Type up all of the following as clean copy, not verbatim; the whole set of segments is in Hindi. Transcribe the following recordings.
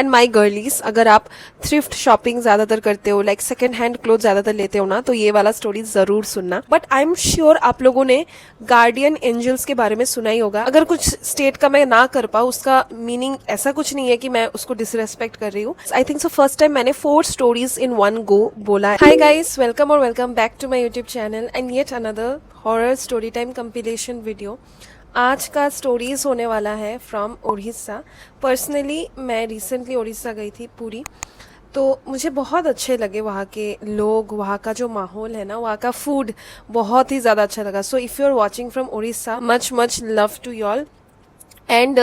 एंड माई गर्लीज, अगर आप थ्रिफ्ट शॉपिंग ज्यादातर करते हो, लाइक सेकंड हैंड क्लोथ ज्यादातर लेते हो ना, तो ये वाला स्टोरी जरूर सुनना। बट आई एम श्योर आप लोगों ने गार्डियन एंजल्स के बारे में सुना ही होगा। अगर कुछ स्टेट का मैं ना कर पाऊँ, उसका मीनिंग ऐसा कुछ नहीं है कि मैं उसको डिसरेस्पेक्ट कर रही हूँ। I think so first time मैंने 4 स्टोरीज इन वन गो बोला। हाय गाइस, वेलकम और welcome back to my YouTube channel and yet another horror story time compilation video. आज का स्टोरीज होने वाला है फ्रॉम उड़ीसा। पर्सनली मैं रिसेंटली उड़ीसा गई थी पूरी, तो मुझे बहुत अच्छे लगे वहाँ के लोग, वहाँ का जो माहौल है ना, वहाँ का फूड बहुत ही ज़्यादा अच्छा लगा। So if you are watching from Orissa, much much love to you all. And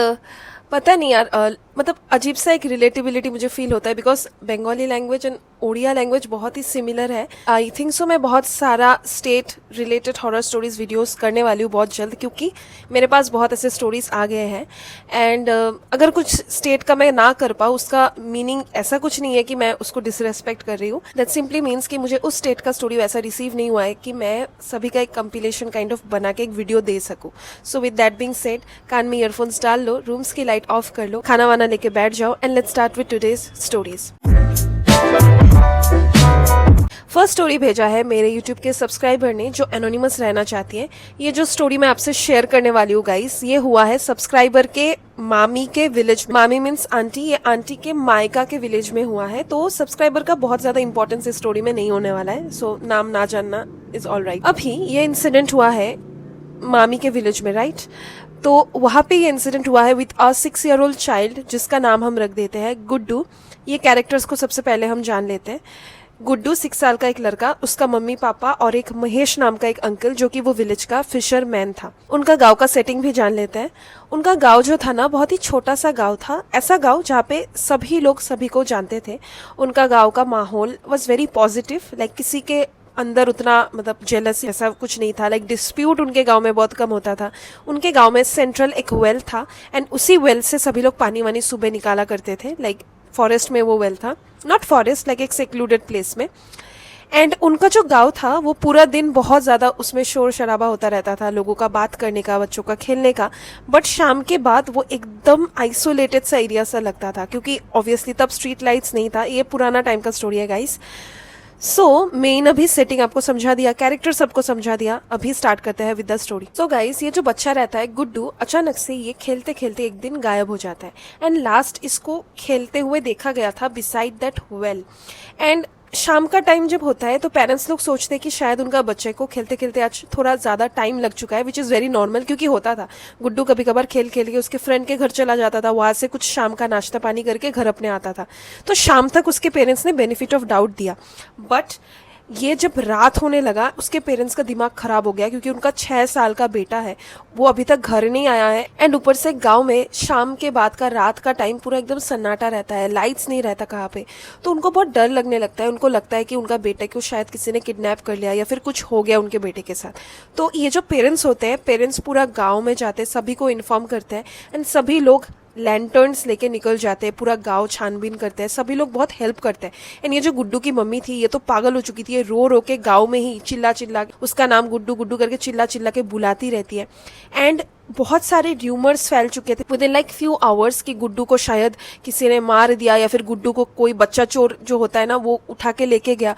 पता नहीं यार, मतलब अजीब सा एक रिलेटिबिलिटी मुझे फील होता है, because Bengali language and Odia language बहुत ही सिमिलर है। आई थिंक सो मैं बहुत सारा state related horror stories videos करने वाली हूँ बहुत जल्द, क्योंकि मेरे पास बहुत ऐसे स्टोरीज आ गए हैं। एंड अगर कुछ स्टेट का मैं ना कर पाऊँ, उसका मीनिंग ऐसा कुछ नहीं है कि मैं उसको डिसरेस्पेक्ट कर रही हूँ। दैट सिंपली मीन्स कि मुझे उस स्टेट का स्टोरी वैसा रिसीव नहीं हुआ है कि मैं सभी का एक कंपिलेशन काइंड ऑफ बना के एक वीडियो दे सकूँ। So with that being said, कान में ईयरफोन्स डाल लो, रूम्स की लाइट ऑफ कर लो, खाना वाना लेके बैठ जाओ and let's start with today's stories. First story भेजा है मेरे यूट्यूब के सब्सक्राइबर ने, जो एनोनिमस रहना चाहती है। ये जो स्टोरी मैं आपसे शेयर करने वाली हूँ गाइस, ये हुआ है सब्सक्राइबर के मामी के विलेज। मामी मीन्स आंटी, ये आंटी के मायका के विलेज में हुआ है। तो सब्सक्राइबर का बहुत ज्यादा इंपॉर्टेंस इस स्टोरी में नहीं होने वाला है, सो नाम ना जानना इज ऑल राइट। अभी ये इंसिडेंट हुआ है मामी के विलेज में, राइट? तो वहाँ पे ये इंसिडेंट हुआ है विद अ 6-year-old चाइल्ड, जिसका नाम हम रख देते हैं गुड्डू। ये कैरेक्टर्स को सबसे पहले हम जान लेते हैं। गुड्डू 6 साल का एक लड़का, उसका मम्मी पापा और एक महेश नाम का एक अंकल, जो कि वो विलेज का फिशरमैन था। उनका गांव का सेटिंग भी जान लेते हैं। उनका गांव जो था ना, बहुत ही छोटा सा गांव था, ऐसा गांव जहाँ पे सभी लोग सभी को जानते थे। उनका गांव का माहौल वॉज वेरी पॉजिटिव, लाइक किसी के अंदर उतना मतलब जेलसी ऐसा कुछ नहीं था, लाइक डिस्प्यूट उनके गांव में बहुत कम होता था। उनके गांव में सेंट्रल एक वेल था एंड उसी वेल से सभी लोग पानी वानी सुबह निकाला करते थे। लाइक फॉरेस्ट में वो वेल था, नॉट फॉरेस्ट, लाइक एक सेक्लूडेड प्लेस में। एंड उनका जो गांव था वो पूरा दिन बहुत ज़्यादा उसमें शोर शराबा होता रहता था, लोगों का बात करने का, बच्चों का खेलने का। बट शाम के बाद वो एकदम आइसोलेटेड सा एरिया सा लगता था, क्योंकि ऑब्वियसली तब स्ट्रीट लाइट्स नहीं था। ये पुराना टाइम का स्टोरी है गाइस। सो मेन अभी सेटिंग आपको समझा दिया, कैरेक्टर सबको समझा दिया, अभी स्टार्ट करते हैं with the story. So guys, ये जो बच्चा रहता है गुड्डू, अचानक से ये खेलते खेलते एक दिन गायब हो जाता है। एंड लास्ट इसको खेलते हुए देखा गया था बिसाइड दैट वेल। एंड शाम का टाइम जब होता है तो पेरेंट्स लोग सोचते हैं कि शायद उनका बच्चे को खेलते खेलते आज थोड़ा ज्यादा टाइम लग चुका है, विच इज वेरी नॉर्मल, क्योंकि होता था। गुड्डू कभी कभार खेल खेल के उसके फ्रेंड के घर चला जाता था, वहां से कुछ शाम का नाश्ता पानी करके घर अपने आता था। तो शाम तक उसके पेरेंट्स ने बेनिफिट ऑफ डाउट दिया। बट ये जब रात होने लगा, उसके पेरेंट्स का दिमाग खराब हो गया, क्योंकि उनका 6 साल का बेटा है, वो अभी तक घर नहीं आया है। एंड ऊपर से गांव में शाम के बाद का रात का टाइम पूरा एकदम सन्नाटा रहता है, लाइट्स नहीं रहता कहाँ पे। तो उनको बहुत डर लगने लगता है। उनको लगता है कि उनका बेटे को शायद किसी ने किडनैप कर लिया या फिर कुछ हो गया उनके बेटे के साथ। तो ये जो पेरेंट्स होते हैं, पेरेंट्स पूरा गाँव में जाते हैं, सभी को इन्फॉर्म करते हैं एंड सभी लोग लैंटर्न्स लेके निकल जाते हैं, पूरा गांव छानबीन करते हैं, सभी लोग बहुत हेल्प करते हैं। एंड ये जो गुड्डू की मम्मी थी, ये तो पागल हो चुकी थी, ये रो रो के गांव में ही चिल्ला चिल्ला उसका नाम गुड्डू गुड्डू करके चिल्ला चिल्ला के बुलाती रहती है। एंड बहुत सारे र्यूमर्स फैल चुके थे with in like few hours कि गुड्डू को शायद किसी ने मार दिया या फिर गुड्डू को कोई बच्चा चोर जो होता है ना, वो उठा के लेके गया।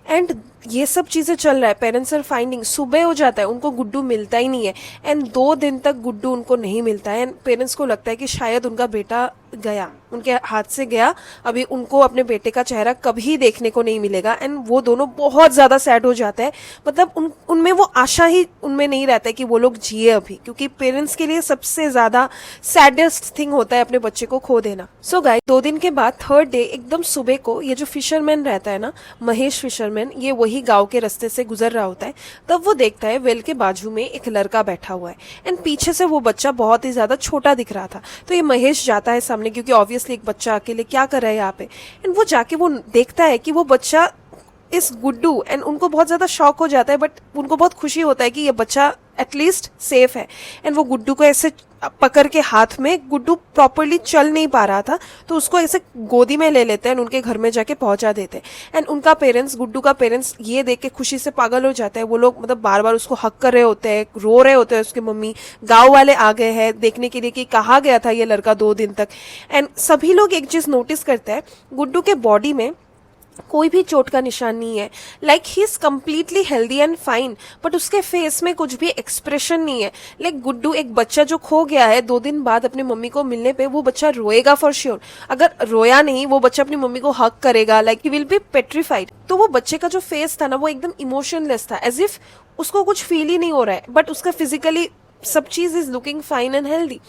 एंड ये सब चीजें चल रहा है। पेरेंट्स आर फाइंडिंग, सुबह हो जाता है, उनको गुड्डू मिलता ही नहीं है। एंड 2 दिन तक गुड्डू उनको नहीं मिलता है। एंड पेरेंट्स को लगता है कि शायद उनका बेटा गया, उनके हाथ से गया, अभी उनको अपने बेटे का चेहरा कभी देखने को नहीं मिलेगा। एंड वो दोनों बहुत ज्यादा सैड हो जाते हैं। मतलब उनमें वो आशा ही उनमें नहीं रहता है कि वो लोग जिए अभी, क्योंकि पेरेंट्स के लिए सबसे ज्यादा सैडेस्ट थिंग होता है अपने बच्चे को खो देना। सो गाइस, 2 दिन के बाद थर्ड डे एकदम सुबह को ये जो फिशरमैन रहता है ना, महेश फिशरमैन, ये वही गांव के रास्ते से गुजर रहा होता है। तब वो देखता है वेल के बाजू में एक लड़का बैठा हुआ है एंड पीछे से वो बच्चा बहुत ही ज्यादा छोटा दिख रहा था। तो ये महेश जाता है सामने, क्योंकि ऑब्वियसली एक बच्चा अकेले क्या कर रहा है यहाँ पे। एंड वो जाके वो देखता है कि वो बच्चा इस गुड्डू, एंड उनको बहुत ज्यादा शॉक हो जाता है, बट उनको बहुत खुशी होता है कि ये बच्चा एटलीस्ट सेफ है। एंड वो गुड्डू को ऐसे पकड़ के हाथ में, गुड्डू प्रॉपरली चल नहीं पा रहा था तो उसको ऐसे गोदी में ले लेते हैं, उनके घर में जाके पहुंचा देते हैं। एंड उनका पेरेंट्स, गुड्डू का पेरेंट्स ये देख के खुशी से पागल हो जाता है। वो लोग मतलब बार बार उसको हक कर रहे होते हैं, रो रहे होते हैं। उसकी मम्मी, गांव वाले आ गए हैं देखने के लिए कि कहाँ गया था ये लड़का 2 दिन तक। एंड सभी लोग एक चीज नोटिस करते हैं, गुड्डू के बॉडी में कोई भी चोट का निशान नहीं है। Like he is completely healthy and fine, but उसके फेस में कुछ भी एक्सप्रेशन नहीं है। लाइक गुड्डू एक बच्चा जो खो गया है, 2 दिन बाद अपनी मम्मी को मिलने पे वो बच्चा रोएगा फॉर श्योर। अगर रोया नहीं, वो बच्चा अपनी मम्मी को हक करेगा, like he will be petrified. तो वो बच्चे का जो फेस था ना, वो एकदम इमोशनलेस था, एज इफ उसको कुछ फील ही नहीं हो रहा है, बट उसका फिजिकली सब चीज is looking fine and healthy.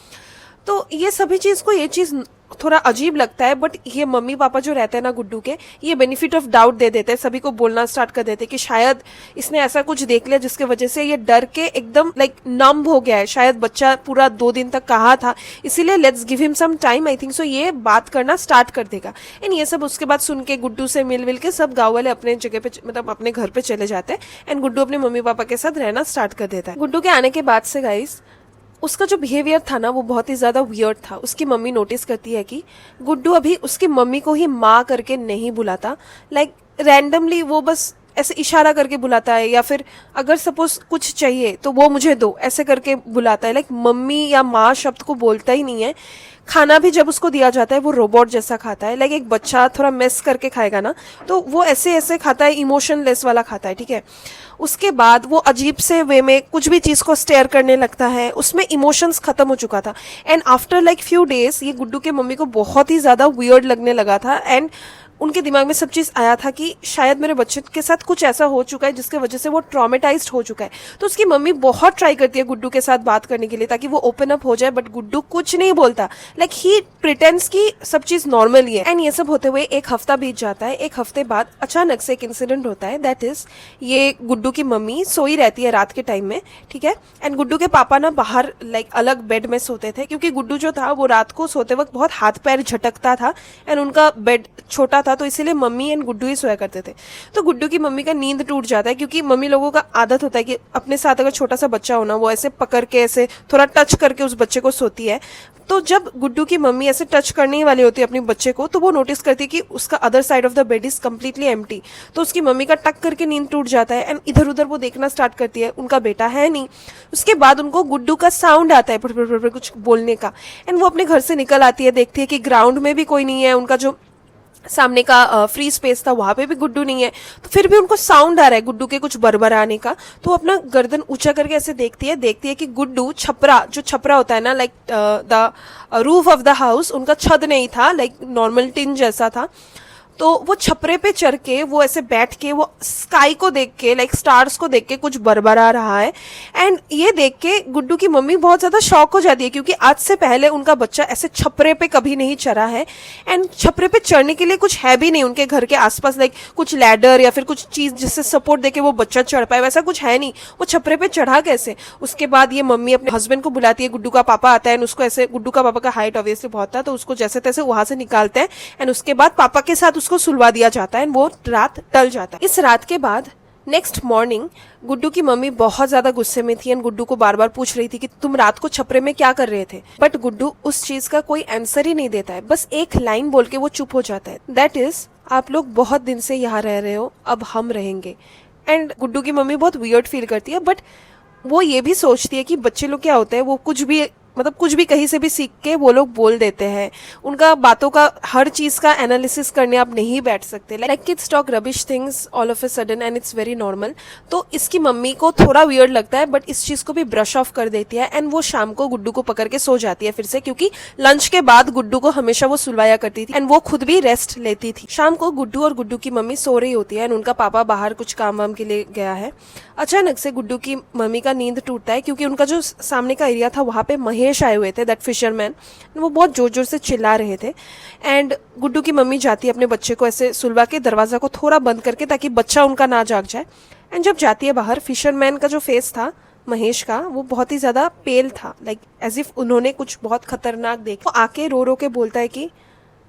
तो ये सभी चीज को, ये चीज थोड़ा अजीब लगता है, बट ये मम्मी पापा जो रहते हैं ना गुड्डू के, ये बेनिफिट ऑफ डाउट दे देते हैं, सभी को बोलना स्टार्ट कर देते हैं कि शायद इसने ऐसा कुछ देख लिया जिसके वजह से ये डर के एकदम लाइक नम्ब हो गया है। शायद बच्चा पूरा 2 दिन तक कहा था, इसीलिए let's give him some time, I think so ये बात करना स्टार्ट कर देगा। एंड ये सब उसके बाद सुन के गुड्डू से मिल के सब गाँव वाले अपने जगह पे, मतलब अपने घर पे चले जाते हैं। एंड गुड्डू अपने मम्मी पापा के साथ रहना स्टार्ट कर देता है। गुड्डू के आने के बाद से गाइस, उसका जो बिहेवियर था ना, वो बहुत ही ज्यादा वियर्ड था। उसकी मम्मी नोटिस करती है कि गुड्डू अभी उसकी मम्मी को ही माँ करके नहीं बुलाता, लाइक रैंडमली वो बस ऐसे इशारा करके बुलाता है, या फिर अगर सपोज कुछ चाहिए तो वो मुझे दो ऐसे करके बुलाता है। लाइक मम्मी या माँ शब्द को बोलता ही नहीं है। खाना भी जब उसको दिया जाता है वो रोबोट जैसा खाता है। लाइक एक बच्चा थोड़ा मिस करके खाएगा ना, तो वो ऐसे ऐसे खाता है, इमोशनलेस वाला खाता है, ठीक है। उसके बाद वो अजीब से वे में कुछ भी चीज को स्टेयर करने लगता है, उसमें इमोशंस खत्म हो चुका था। And after like few days ये गुड्डू के मम्मी को बहुत ही ज्यादा वियर्ड लगने लगा था। एंड उनके दिमाग में सब चीज आया था कि शायद मेरे बच्चे के साथ कुछ ऐसा हो चुका है जिसके वजह से वो ट्रॉमेटाइज्ड हो चुका है। तो उसकी मम्मी बहुत ट्राई करती है गुड्डू के साथ बात करने के लिए ताकि वो ओपन अप हो जाए, बट गुड्डू कुछ नहीं बोलता। लाइक ही प्रिटेंड्स कि सब चीज नॉर्मल ही है। एंड ये सब होते हुए 1 हफ्ता बीत जाता है। 1 हफ्ते बाद अचानक से एक इंसिडेंट होता है, दैट इज ये गुड्डू की मम्मी सोई रहती है रात के टाइम में, ठीक है। एंड गुड्डू के पापा ना बाहर लाइक अलग बेड में सोते थे, क्योंकि गुड्डू जो था वो रात को सोते वक्त बहुत हाथ पैर झटकता था। एंड उनका बेड छोटा था, तो इसीलिए मम्मी एंड गुड्डू ही सोया करते थे। तो गुड्डू की मम्मी का नींद टूट जाता है, क्योंकि मम्मी लोगों का आदत होता है कि अपने साथ अगर छोटा सा बच्चा हो ना, वो ऐसे पकड़ के ऐसे थोड़ा टच करके उस बच्चे को सोती है। तो जब गुड्डू की मम्मी ऐसे टच करने वाली होती है अपने बच्चे को, तो वो नोटिस करती है कि उसका other side of the bed is completely empty. तो उसकी मम्मी का टक करके नींद टूट जाता है। एंड इधर उधर वो देखना स्टार्ट करती है, उनका बेटा है नहीं। उसके बाद उनको गुड्डू का साउंड आता है कुछ बोलने का। एंड वो अपने घर से निकल आती है, देखती है कि ग्राउंड में भी कोई नहीं है, उनका जो सामने का फ्री स्पेस था वहां पे भी गुड्डू नहीं है। तो फिर भी उनको साउंड आ रहा है गुड्डू के कुछ बरबराने का। तो अपना गर्दन ऊंचा करके ऐसे देखती है कि गुड्डू छपरा, जो छपरा होता है ना, like the roof of the house, उनका छत नहीं था, लाइक नॉर्मल टिन जैसा था। तो वो छपरे पे चढ़ के वो ऐसे बैठ के वो स्काई को देख के, लाइक स्टार्स को देख के कुछ बरबरा रहा है। एंड ये देख के गुड्डू की मम्मी बहुत ज्यादा शॉक हो जाती है, क्योंकि आज से पहले उनका बच्चा ऐसे छपरे पे कभी नहीं चढ़ा है। एंड छपरे पे चढ़ने के लिए कुछ है भी नहीं उनके घर के आसपास, लाइक कुछ लैडर या फिर कुछ चीज जिससे सपोर्ट देके वो बच्चा चढ़ पाए, वैसा कुछ है नहीं। वो छपरे पे चढ़ा कैसे? उसके बाद ये मम्मी अपने हस्बैंड को बुलाती है, गुड्डू का पापा आता है, उसको ऐसे, गुड्डू का पापा का हाइट ऑब्वियसली बहुत था, तो उसको जैसे तैसे वहां से निकालते हैं। एंड उसके बाद पापा के साथ उसको सुलवा दिया जाता है। वो रात टल जाता है। इस रात के बाद नेक्स्ट मॉर्निंग गुड्डू की मम्मी बहुत ज्यादा गुस्से में थी एंड गुड्डू को बार बार पूछ रही थी कि तुम रात को छपरे में क्या कर रहे थे। बट गुड्डू उस चीज का कोई आंसर ही नहीं देता है, बस एक लाइन बोल के वो चुप हो जाता है, दैट इज आप लोग बहुत दिन से यहाँ रह रहे हो, अब हम रहेंगे। एंड गुड्डू की मम्मी बहुत वियर्ड फील करती है, बट वो ये भी सोचती है कि बच्चे लोग क्या होते हैं, वो कुछ भी मतलब कुछ भी कहीं से भी सीख के वो लोग बोल देते हैं। उनका बातों का हर चीज का एनालिसिस करने आप नहीं बैठ सकते। Like kids talk rubbish things all of a sudden and it's very normal. तो इसकी मम्मी को थोड़ा वियर्ड लगता है, बट इस चीज को भी ब्रश ऑफ कर देती है। एंड वो शाम को गुड्डू को पकड़ के सो जाती है फिर से, क्योंकि लंच के बाद गुड्डू को हमेशा वो सुलवाया करती थी एंड वो खुद भी रेस्ट लेती थी। शाम को गुड्डू और गुड्डू की मम्मी सो रही होती है एंड उनका पापा बाहर कुछ काम वाम के लिए गया है। अचानक से गुड्डू की मम्मी का नींद टूटता है, क्योंकि उनका जो सामने का एरिया था वहां पे महेश आए हुए थे, दैट फिशरमैन। वो बहुत जोर जोर से चिल्ला रहे थे। एंड गुड्डू की मम्मी जाती है अपने बच्चे को ऐसे सुलवा के दरवाजा को थोड़ा बंद करके, ताकि बच्चा उनका ना जाग जाए। एंड जब जाती है बाहर, फिशरमैन का जो फेस था महेश का, वो बहुत ही ज्यादा पेल था, लाइक एज इफ उन्होंने कुछ बहुत खतरनाक देखा। वो आके रो रो के बोलता है कि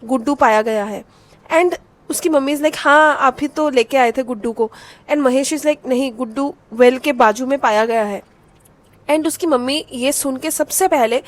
गुड्डू पाया गया है। एंड उसकी मम्मी इज लाइक, हाँ आप ही तो लेके आए थे गुड्डू को। एंड महेश इज लाइक, नहीं, गुड्डू वेल के बाजू में पाया गया है। एंड उसकी मम्मी ये सुन के सबसे पहले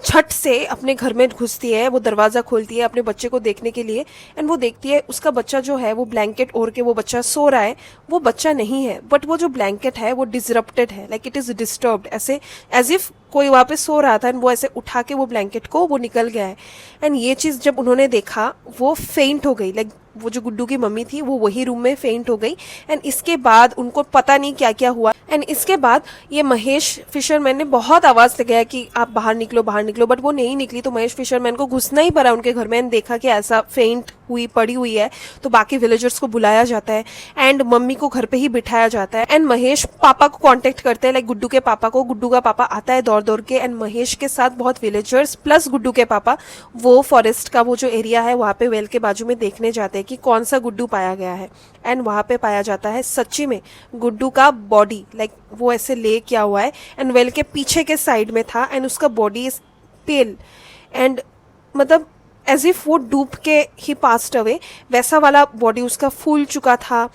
झट से अपने घर में घुसती है, वो दरवाज़ा खोलती है अपने बच्चे को देखने के लिए। एंड वो देखती है उसका बच्चा जो है वो ब्लैंकेट ओढ़ के वो बच्चा सो रहा है। वो बच्चा नहीं है, बट वो जो ब्लैंकेट है वो डिसरप्टेड है, लाइक इट इज़ डिस्टर्ब्ड, ऐसे एज इफ कोई वहाँ पे सो रहा था एंड वो ऐसे उठा के वो ब्लैंकेट को वो निकल गया है। एंड ये चीज़ जब उन्होंने देखा वो फेंट हो गई, लाइक वो जो गुड्डू की मम्मी थी वो वही रूम में फेंट हो गई। एंड इसके बाद उनको पता नहीं क्या क्या हुआ। एंड इसके बाद ये महेश फिशरमैन ने बहुत आवाज़ लगाया कि आप बाहर निकलो बाहर निकलो, बट वो नहीं निकली। तो महेश फिशरमैन को घुसना ही पड़ा उनके घर में। एंड देखा कि ऐसा फेंट हुई पड़ी हुई है, तो बाकी विलेजर्स को बुलाया जाता है एंड मम्मी को घर पे ही बिठाया जाता है। एंड महेश पापा को कांटेक्ट करते हैं, लाइक गुड्डू के पापा को। गुड्डू का पापा आता है दौड़ दौड़ के, एंड महेश के साथ बहुत विलेजर्स प्लस गुड्डू के पापा वो फॉरेस्ट का वो जो एरिया है वहाँ पे वेल के बाजू में देखने जाते हैं कि कौन सा गुड्डू पाया गया है। एंड वहाँ पे पाया जाता है सच्ची में गुड्डू का बॉडी, लाइक वो ऐसे ले किया हुआ है एंड वेल के पीछे के साइड में था। एंड उसका बॉडी इज पेल एंड मतलब एज इफ वो डूब के ही पास्ट अवे, वैसा वाला बॉडी उसका फूल चुका था।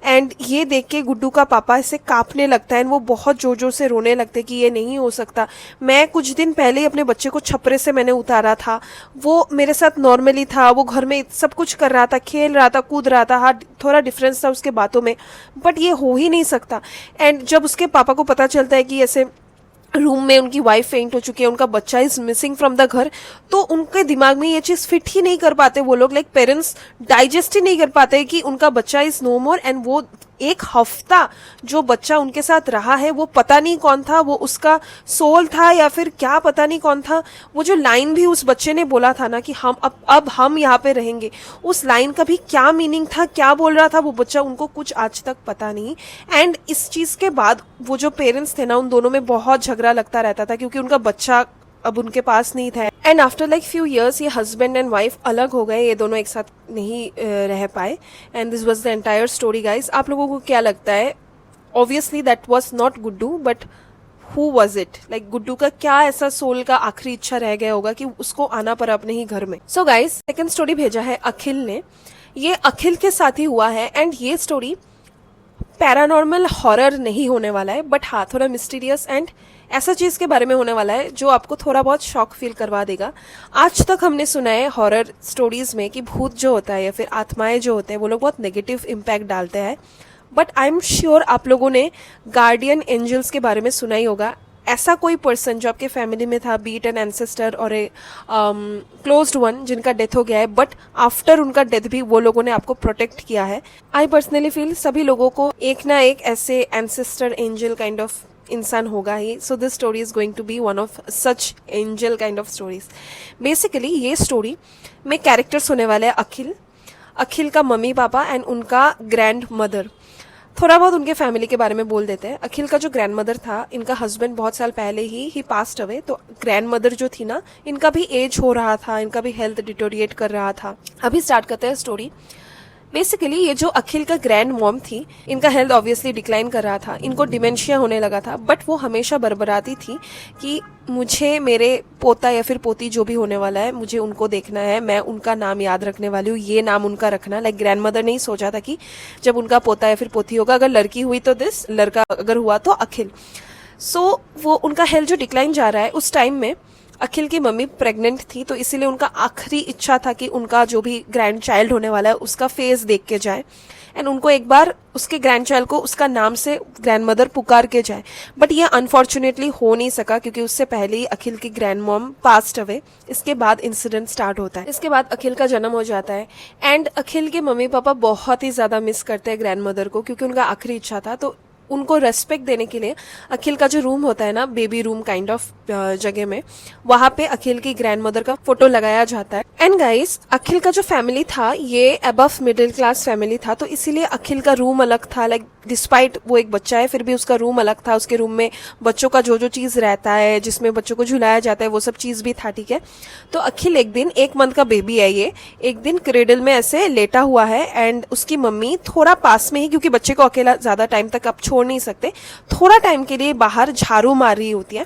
एंड ये देख के गुड्डू का पापा इसे कांपने लगता है एंड वो बहुत जोर जोर से रोने लगते कि ये नहीं हो सकता। मैं कुछ दिन पहले ही अपने बच्चे को छपरे से मैंने उतारा था, वो मेरे साथ नॉर्मली था, वो घर में सब कुछ कर रहा था, खेल रहा था, कूद रहा था। हाँ, थोड़ा डिफरेंस था उसके बातों में, बट ये हो ही नहीं सकता। एंड जब उसके पापा को पता चलता है कि ऐसे रूम में उनकी वाइफ फेंट हो चुकी है, उनका बच्चा इज मिसिंग फ्रॉम द घर, तो उनके दिमाग में ये चीज फिट ही नहीं कर पाते वो लोग, लाइक पेरेंट्स डाइजेस्ट ही नहीं कर पाते कि उनका बच्चा इज नो मोर। एंड वो एक हफ्ता जो बच्चा उनके साथ रहा है वो पता नहीं कौन था, वो उसका सोल था या फिर क्या, पता नहीं कौन था। वो जो लाइन भी उस बच्चे ने बोला था ना कि हम अब हम यहाँ पे रहेंगे, उस लाइन का भी क्या मीनिंग था, क्या बोल रहा था वो बच्चा, उनको कुछ आज तक पता नहीं। एंड इस चीज के बाद वो जो पेरेंट्स थे ना उन दोनों में बहुत झगड़ा लगता रहता था क्योंकि उनका बच्चा अब उनके पास नहीं था। And after like few years ये हस्बैंड एंड वाइफ अलग हो गए, ये दोनों एक साथ नहीं रह पाए। And this was the entire story guys. आप लोगों को क्या लगता है? Obviously that was not Guddu, but who was it? Like Guddu का क्या ऐसा सोल का आखिरी इच्छा रह गया होगा कि उसको आना पड़ा अपने ही घर में। सो गाइज सेकंड स्टोरी भेजा है अखिल ने। ये अखिल के साथ ही हुआ है एंड ये स्टोरी पैरानॉर्मल हॉरर नहीं होने वाला है, बट हाँ थोड़ा मिस्टीरियस एंड ऐसा चीज़ के बारे में होने वाला है जो आपको थोड़ा बहुत शॉक फील करवा देगा। आज तक हमने सुना है हॉरर स्टोरीज में कि भूत जो होता है या फिर आत्माएं जो होते हैं वो लोग बहुत नेगेटिव इम्पैक्ट डालते हैं, बट आई एम श्योर आप लोगों ने गार्डियन एंजल्स के बारे में सुना ही होगा। ऐसा कोई पर्सन जो आपके फैमिली में था, बीट एन एंसेस्टर और ए क्लोज्ड वन जिनका डेथ हो गया है, बट आफ्टर उनका डेथ भी वो लोगों ने आपको प्रोटेक्ट किया है। आई पर्सनली फील सभी लोगों को एक ना एक ऐसे एंसेस्टर एंजल काइंड ऑफ इंसान होगा ही। So this story is going to be one of such angel kind of stories. Basically ये स्टोरी में कैरेक्टर्स होने वाले हैं अखिल, अखिल का मम्मी पापा एंड उनका ग्रैंड मदर। थोड़ा बहुत उनके फैमिली के बारे में बोल देते हैं। अखिल का जो ग्रैंड मदर था, इनका हस्बैंड बहुत साल पहले ही पास्ट अवे, तो ग्रैंड मदर जो थी ना, इनका भी एज हो रहा था, इनका भी हेल्थ डिटोरिएट कर रहा था। अभी स्टार्ट करते हैं स्टोरी। बेसिकली ये जो अखिल का ग्रैंड मॉम थी, इनका हेल्थ ऑब्वियसली डिक्लाइन कर रहा था, इनको डिमेंशिया होने लगा था, बट वो हमेशा बरबराती थी कि मुझे मेरे पोता या फिर पोती जो भी होने वाला है मुझे उनको देखना है, मैं उनका नाम याद रखने वाली हूँ, ये नाम उनका रखना। लाइक ग्रैंड मदर ने ही सोचा था कि जब उनका पोता या फिर पोती होगा, अगर लड़की हुई तो दिस, लड़का अगर हुआ तो अखिल। सो वो उनका हेल्थ जो डिक्लाइन जा रहा है, उस टाइम में अखिल की मम्मी प्रेग्नेंट थी, तो इसीलिए उनका आखिरी इच्छा था कि उनका जो भी ग्रैंड चाइल्ड होने वाला है उसका फेस देख के जाए एंड उनको एक बार उसके ग्रैंड चाइल्ड को उसका नाम से ग्रैंड मदर पुकार के जाए। बट ये अनफॉर्चुनेटली हो नहीं सका क्योंकि उससे पहले ही अखिल की ग्रैंड मॉम पास्ट अवे। इसके बाद इंसिडेंट स्टार्ट होता है। इसके बाद अखिल का जन्म हो जाता है एंड अखिल के मम्मी पापा बहुत ही ज्यादा मिस करते हैं ग्रैंड मदर को क्योंकि उनका आखिरी इच्छा था। तो उनको रेस्पेक्ट देने के लिए अखिल का जो रूम होता है ना, बेबी रूम काइंड ऑफ जगह में, वहां पे अखिल की ग्रैंड मदर का फोटो लगाया जाता है। एंड गाइस अखिल का जो फैमिली था ये अबव मिडिल क्लास फैमिली था, तो इसीलिए अखिल का रूम अलग था। लाइक डिस्पाइट वो एक बच्चा है फिर भी उसका रूम अलग था। उसके रूम में बच्चों का जो जो चीज रहता है, जिसमें बच्चों को झुलाया जाता है, वो सब चीज भी था, ठीक है। तो अखिल एक दिन, 1 मंथ का बेबी है ये, एक दिन क्रेडल में ऐसे लेटा हुआ है एंड उसकी मम्मी थोड़ा पास में ही, क्योंकि बच्चे को अकेला ज्यादा टाइम तक आप छोड़ छोड़ नहीं सकते, थोड़ा टाइम के लिए बाहर झाड़ू मार रही होती है।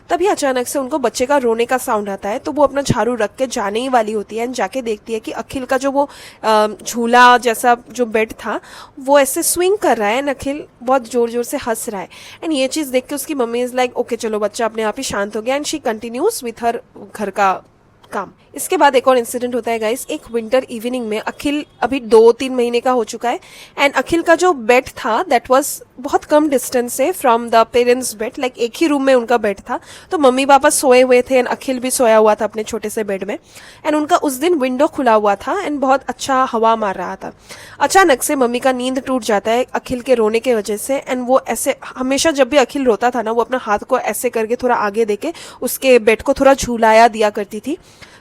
तभी अचानक से उनको बच्चे का रोने का साउंड आता है, तो वो अपना झाड़ू रख के जाने ही वाली होती है एंड जाके देखती है कि अखिल का जो वो झूला जैसा जो बेड था वो ऐसे स्विंग कर रहा है एंड अखिल बहुत जोर जोर से हंस रहा है। एंड ये चीज़ देख के उसकी मम्मी इज़ लाइक ओके चलो बच्चा अपने आप ही शांत हो गया and she continues with her घर का काम। इसके बाद एक और इंसिडेंट होता है गाइस, एक विंटर इवनिंग में अखिल अभी 2-3 महीने का हो चुका है एंड अखिल का जो बेड था दैट वाज बहुत कम डिस्टेंस से from the parents bed, like एक ही रूम में उनका बेड था। तो मम्मी पापा सोए हुए थे एंड अखिल भी सोया हुआ था अपने छोटे से बेड में एंड उनका उस दिन विंडो खुला हुआ था एंड बहुत अच्छा हवा मार रहा था। अचानक से मम्मी का नींद टूट जाता है अखिल के रोने की वजह से एंड वो ऐसे, हमेशा जब भी अखिल रोता था ना वो अपना हाथ को ऐसे करके थोड़ा आगे देके उसके बेड को थोड़ा झूलाया दिया करती थी।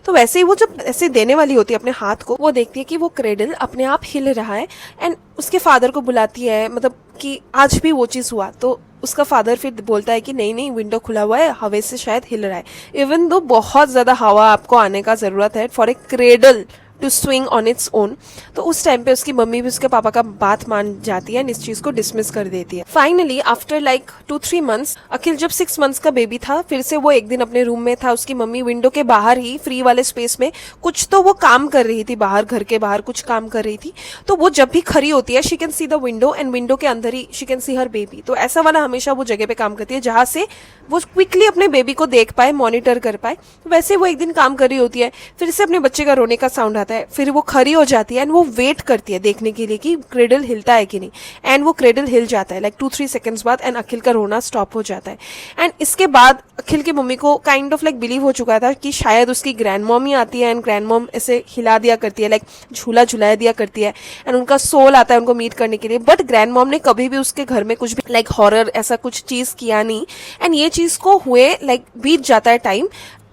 तो वैसे ही वो जब ऐसे देने वाली होती है अपने हाथ को, वो देखती है कि वो क्रेडल अपने आप हिल रहा है एंड उसके फादर को बुलाती है, मतलब कि आज भी वो चीज़ हुआ। तो उसका फादर फिर बोलता है कि नहीं नहीं विंडो खुला हुआ है, हवा से शायद हिल रहा है। इवन दो बहुत ज़्यादा हवा आपको आने का ज़रूरत है for a cradle to swing on its own. तो उस टाइम पे उसकी मम्मी भी उसके पापा का बात मान जाती है, इस चीज को डिसमिस कर देती है। फाइनली आफ्टर लाइक 2-3 मंथ्स, अखिल जब 6 मंथ्स का बेबी था, फिर से वो एक दिन अपने रूम में था, उसकी मम्मी विंडो के बाहर ही फ्री वाले स्पेस में कुछ तो वो काम कर रही थी, बाहर घर के बाहर कुछ काम कर रही थी। तो वो जब भी खड़ी होती है she can see the window and window के अंदर ही she can see her baby. तो ऐसा वाला हमेशा वो जगह पे काम करती है जहां से वो क्विकली अपने बेबी को देख पाए, मॉनिटर कर पाए। तो वैसे वो एक दिन काम कर रही होती है, फिर से अपने बच्चे का रोने का साउंड आता है, फिर वो खड़ी हो जाती है एंड वो वेट करती है देखने के लिए कि क्रेडल हिलता है कि नहीं। एंड वो क्रेडल हिल जाता है लाइक 2-3 सेकंड्स बाद एंड अखिल का रोना स्टॉप हो जाता है। एंड इसके बाद अखिल की मम्मी को काइंड ऑफ लाइक बिलीव हो चुका था कि शायद उसकी ग्रैंड मॉम ही आती है एंड ग्रैंड मॉम ऐसे हिला दिया करती है, लाइक झूला झुला दिया करती है एंड उनका सोल आता है उनको मीट करने के लिए। बट ग्रैंड मॉम ने कभी भी उसके घर में कुछ भी लाइक हॉरर ऐसा कुछ चीज किया नहीं। एंड ये चीज को हुए लाइक बीत जाता है टाइम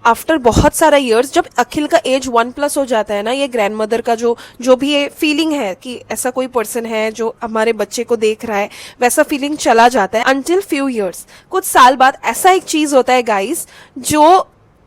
आफ्टर बहुत सारा इयर्स। जब अखिल का एज 1+ हो जाता है ना, ये ग्रैंड मदर का जो भी ये फीलिंग है कि ऐसा कोई पर्सन है जो हमारे बच्चे को देख रहा है, वैसा फीलिंग चला जाता है अंटिल फ्यू इयर्स। कुछ साल बाद ऐसा एक चीज होता है गाइस जो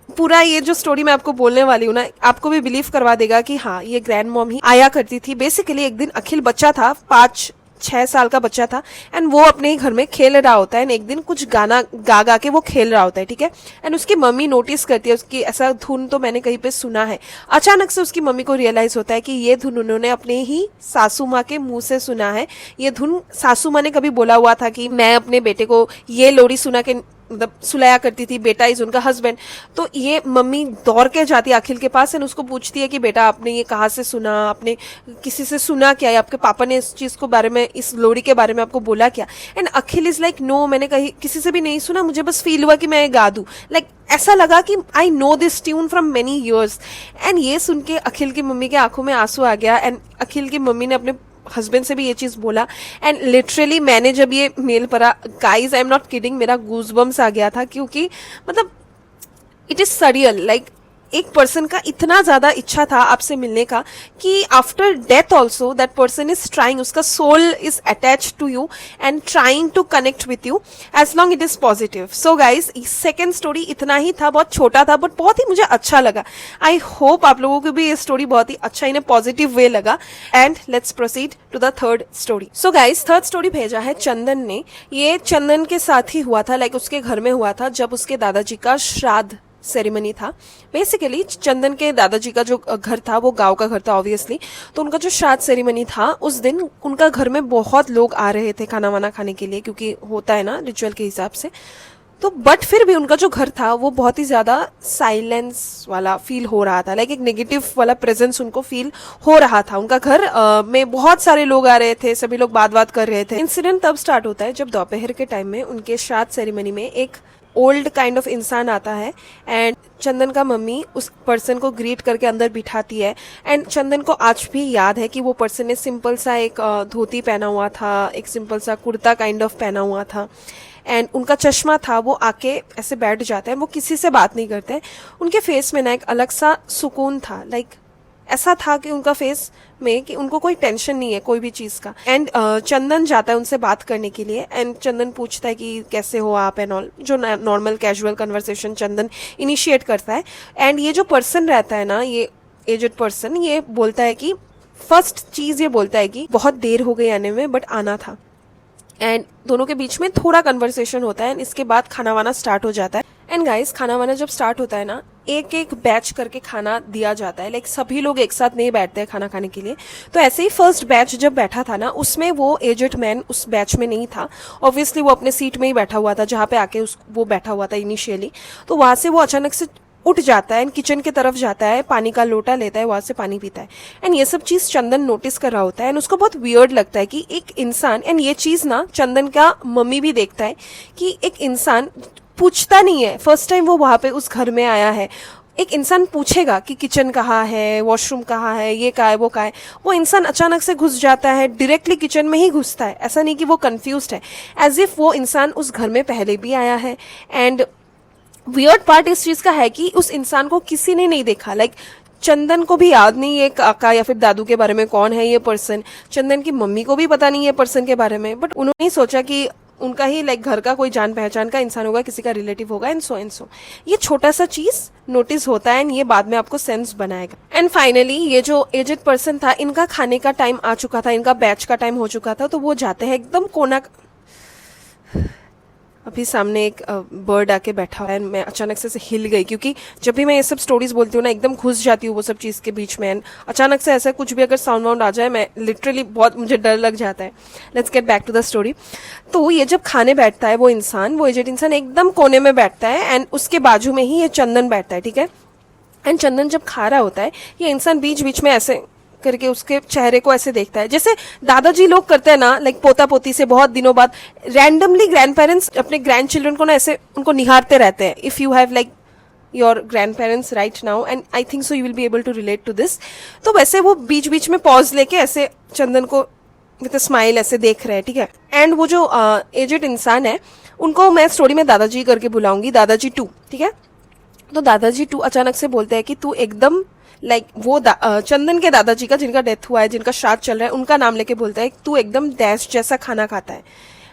पूरा ये जो स्टोरी मैं आपको बोलने वाली हूँ ना, आपको भी बिलीव करवा देगा कि हाँ ये ग्रैंड मॉम ही आया करती थी। बेसिकली एक दिन अखिल बच्चा था, 5-6 साल का बच्चा था एंड वो अपने ही घर में खेल रहा होता है एंड एक दिन कुछ गाना गा गा के वो खेल रहा होता है, ठीक है। एंड उसकी मम्मी नोटिस करती है उसकी ऐसा धुन तो मैंने कहीं पे सुना है। अचानक से उसकी मम्मी को रियलाइज होता है कि ये धुन उन्होंने अपने ही सासू माँ के मुंह से सुना है। ये धुन सासू माँ ने कभी बोला हुआ था कि मैं अपने बेटे को ये लोरी सुना के मतलब सुलाया करती थी, बेटा इज उनका हस्बैंड। तो ये मम्मी दौड़ के जाती है अखिल के पास एंड उसको पूछती है कि बेटा आपने ये कहाँ से सुना, आपने किसी से सुना क्या, आपके पापा ने इस चीज को बारे में, इस लोरी के बारे में आपको बोला क्या। And Akhil is like no मैंने कहीं किसी से भी नहीं सुना, मुझे बस फील हुआ कि मैं गा दूं। लाइक ऐसा लगा कि I know this tune from many years. And ये सुन के अखिल की मम्मी के आंखों में आंसू आ गया एंड अखिल की मम्मी ने अपने हस्बैंड से भी ये चीज बोला। एंड लिटरली मैंने जब ये मेल पढ़ा guys I am not kidding, मेरा गूजबम्स आ गया था क्योंकि मतलब इट इज सरियल। लाइक एक पर्सन का इतना ज्यादा इच्छा था आपसे मिलने का कि after death also that person is trying, उसका soul is attach to you and trying to connect with you as long it is positive. So guys second story इतना ही था, बहुत छोटा था बट बहुत ही मुझे अच्छा लगा। आई होप आप लोगों को भी ये स्टोरी बहुत ही अच्छा इन पॉजिटिव वे लगा। And let's proceed to the third story. So guys third story भेजा है चंदन ने। ये चंदन के साथ ही हुआ था, लाइक उसके घर में हुआ था जब उसके दादाजी का श्राद्ध सेरेमनी था। बेसिकली चंदन के दादाजी का जो घर था वो गांव का घर था ऑब्वियसली। तो उनका जो श्राद्ध सेरेमनी था उस दिन उनका घर में बहुत लोग आ रहे थे खाना वाना खाने के लिए, क्योंकि होता है ना रिचुअल के हिसाब से। तो बट फिर भी उनका जो घर था वो बहुत ही ज्यादा साइलेंस वाला फील हो रहा था, लाइक एक नेगेटिव वाला प्रेजेंस उनको फील हो रहा था। उनका घर में बहुत सारे लोग आ रहे थे, सभी लोग बात कर रहे थे। इंसिडेंट तब स्टार्ट होता है जब दोपहर के टाइम में उनके श्राद्ध सेरेमनी में एक ओल्ड काइंड ऑफ इंसान आता है एंड चंदन का मम्मी उस पर्सन को ग्रीट करके अंदर बिठाती है। एंड चंदन को आज भी याद है कि वो पर्सन ने सिंपल सा एक धोती पहना हुआ था, एक सिंपल सा कुर्ता काइंड ऑफ पहना हुआ था एंड उनका चश्मा था। वो आके ऐसे बैठ जाते हैं, वो किसी से बात नहीं करते। उनके फेस में ना एक अलग सा सुकून था, लाइक ऐसा था कि उनका फेस में कि उनको कोई टेंशन नहीं है कोई भी चीज का। एंड चंदन जाता है उनसे बात करने के लिए एंड चंदन पूछता है कि कैसे हो आप एंड ऑल, जो नॉर्मल कैजुअल कन्वर्सेशन चंदन इनिशिएट करता है। एंड ये जो पर्सन रहता है ना, ये एजेड पर्सन, ये बोलता है कि फर्स्ट चीज ये बोलता है कि बहुत देर हो गई आने में बट आना था। एंड दोनों के बीच में थोड़ा कन्वर्सेशन होता है एंड इसके बाद खाना वाना स्टार्ट हो जाता है। एंड गाइस, खाना वाना जब स्टार्ट होता है ना, एक एक बैच करके खाना दिया जाता है। लाइक सभी लोग एक साथ नहीं बैठते हैं खाना खाने के लिए। तो ऐसे ही फर्स्ट बैच जब बैठा था ना, उसमें वो एजेड मैन उस बैच में नहीं था। ऑब्वियसली वो अपने सीट में ही बैठा हुआ था जहाँ पे आके वो बैठा हुआ था इनिशियली। तो वहां से वो अचानक से उठ जाता है एंड किचन की तरफ जाता है, पानी का लोटा लेता है, वहां से पानी पीता है। एंड ये सब चीज चंदन नोटिस कर रहा होता है एंड उसको बहुत वियर्ड लगता है कि एक इंसान, एंड ये चीज ना चंदन का मम्मी भी देखता है कि एक इंसान पूछता नहीं है। फर्स्ट टाइम वो वहां पे उस घर में आया है, एक इंसान पूछेगा कि किचन कहाँ है, वॉशरूम कहाँ है, ये कहाँ है, वो कहाँ है। वो इंसान अचानक से घुस जाता है, डायरेक्टली किचन में ही घुसता है। ऐसा नहीं कि वो कंफ्यूज्ड है, एज इफ वो इंसान उस घर में पहले भी आया है। एंड वियर्ड पार्ट इस चीज का है कि उस इंसान को किसी ने नहीं देखा। लाइक चंदन को भी याद नहीं है काका या फिर दादू के बारे में कौन है ये पर्सन। चंदन की मम्मी को भी पता नहीं है पर्सन के बारे में, बट उन्होंने ही सोचा कि उनका ही लाइक घर का कोई जान पहचान का इंसान होगा, किसी का रिलेटिव होगा एंड सो। ये छोटा सा चीज नोटिस होता है एंड ये बाद में आपको सेंस बनाएगा। एंड फाइनली ये जो एजेड पर्सन था, इनका खाने का टाइम आ चुका था, इनका बैच का टाइम हो चुका था। तो वो जाते हैं एकदम कोना। अभी सामने एक बर्ड आके बैठा हुआ है, मैं अचानक से हिल गई, क्योंकि जब भी मैं ये सब स्टोरीज बोलती हूँ ना, एकदम घुस जाती हूँ वो सब चीज़ के बीच में। एंड अचानक से ऐसा कुछ भी अगर साउंड वाउंड आ जाए, मैं लिटरली बहुत मुझे डर लग जाता है। Let's get back to the story. तो ये जब खाने बैठता है वो इंसान, वो एजेड इंसान एकदम कोने में बैठता है एंड उसके बाजू में ही ये चंदन बैठता है, ठीक है। एंड चंदन जब खा रहा होता है, ये इंसान बीच बीच में ऐसे करके उसके चेहरे को ऐसे देखता है, जैसे दादाजी लोग करते हैं ना, लाइक पोता पोती से बहुत दिनों बाद रैंडमली ग्रैंड पेरेंट्स अपने ग्रैंड चिल्ड्रन को ना ऐसे उनको निहारते रहते हैं। If you have like your grandparents right now, and I think so you will be able to relate to this. तो वैसे वो बीच बीच में पॉज लेके ऐसे चंदन को विद स्माइल ऐसे देख रहे हैं, ठीक है। एंड वो जो एजेड इंसान है, उनको मैं स्टोरी में दादाजी करके बुलाऊंगी, दादाजी 2, ठीक है। तो दादाजी 2 अचानक से बोलते हैं कि तू एकदम लाइक वो चंदन के दादाजी का, जिनका डेथ हुआ है, जिनका श्राद्ध चल रहा है, उनका नाम लेके बोलता है तू एकदम डैश जैसा खाना खाता है।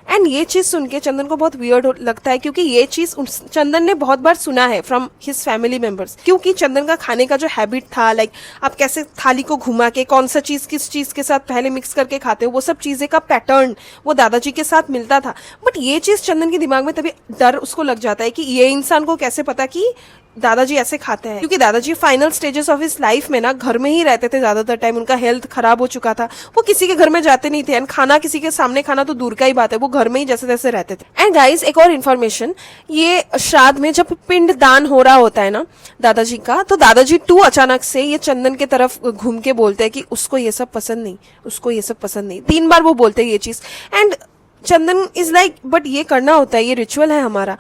एंड ये चीज सुन के चंदन को बहुत वियर्ड लगता है, क्योंकि ये चीज चंदन ने बहुत बार सुना है फ्रॉम हिज फैमिली मेंबर्स। क्योंकि चंदन का खाने का जो हैबिट था, लाइक आप कैसे थाली को घुमा के कौन सा चीज किस चीज के साथ पहले मिक्स करके खाते हो, वो सब चीजें का पैटर्न वो दादाजी के साथ मिलता था। बट ये चीज चंदन के दिमाग में तभी डर उसको लग जाता है कि ये इंसान को कैसे पता कि दादाजी ऐसे खाते हैं। क्योंकि दादाजी final stages of his life में ना घर में ही रहते थे ज्यादातर टाइम, उनका हेल्थ खराब हो चुका था, वो किसी के घर में जाते नहीं थे। एंड खाना किसी के सामने खाना तो दूर का ही बात है, वो घर में ही जैसे तैसे रहते थे। एंड गाइस, एक और इन्फॉर्मेशन, ये श्राद्ध में जब पिंड दान हो रहा होता है ना दादाजी का, तो दादाजी 2 अचानक से ये चंदन के तरफ घूम के बोलते हैं कि उसको ये सब पसंद नहीं, उसको ये सब पसंद नहीं। 3 बार वो बोलते हैं ये चीज। And Chandan is like but ये करना होता है, ये रिचुअल है हमारा।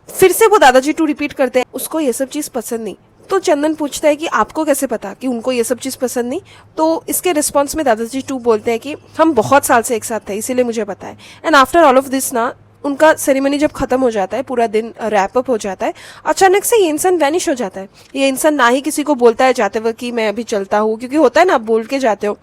फिर से वो दादाजी 2 रिपीट करते हैं, उसको ये सब चीज पसंद नहीं। तो चंदन पूछता है कि आपको कैसे पता कि उनको ये सब चीज पसंद नहीं। तो इसके रिस्पॉन्स में दादाजी 2 बोलते हैं कि हम बहुत साल से एक साथ थे, इसीलिए मुझे पता है। And after all of this ना, उनका सेरेमनी जब खत्म हो जाता है, पूरा दिन रैप अप हो जाता है, अचानक से ये इंसान वैनिश हो जाता है। ये इंसान ना ही किसी को बोलता है जाते वक्त कि मैं अभी चलता हूँ, क्योंकि होता है ना आप बोल के जाते हो,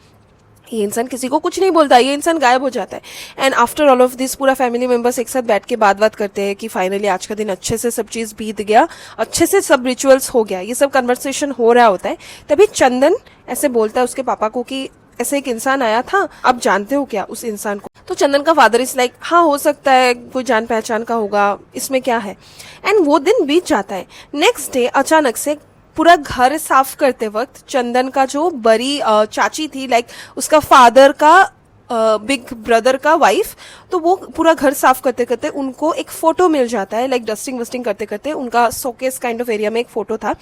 ये इंसान किसी को कुछ नहीं बोलता, ये इंसान गायब हो जाता है। And after all of this पूरा फैमिली मेंबर्स एक साथ बैठ के बात करते हैं कि फाइनली आज का दिन अच्छे से सब चीज बीत गया, अच्छे से सब रिचुअल्स हो गया, ये सब कन्वर्सेशन हो रहा होता है। तभी चंदन ऐसे बोलता है उसके पापा को कि ऐसे एक इंसान आया था, आप जानते हो क्या उस इंसान को? तो चंदन का फादर इज लाइक हाँ हो सकता है, कोई जान पहचान का होगा, इसमें क्या है। एंड वो दिन बीत जाता है। नेक्स्ट डे अचानक से पूरा घर साफ करते वक्त चंदन का जो बड़ी चाची थी, लाइक उसका फादर का बिग ब्रदर का वाइफ, तो वो पूरा घर साफ करते करते उनको एक फोटो मिल जाता है। लाइक डस्टिंग वस्टिंग करते करते उनका शोकेस काइंड ऑफ एरिया में एक फोटो था,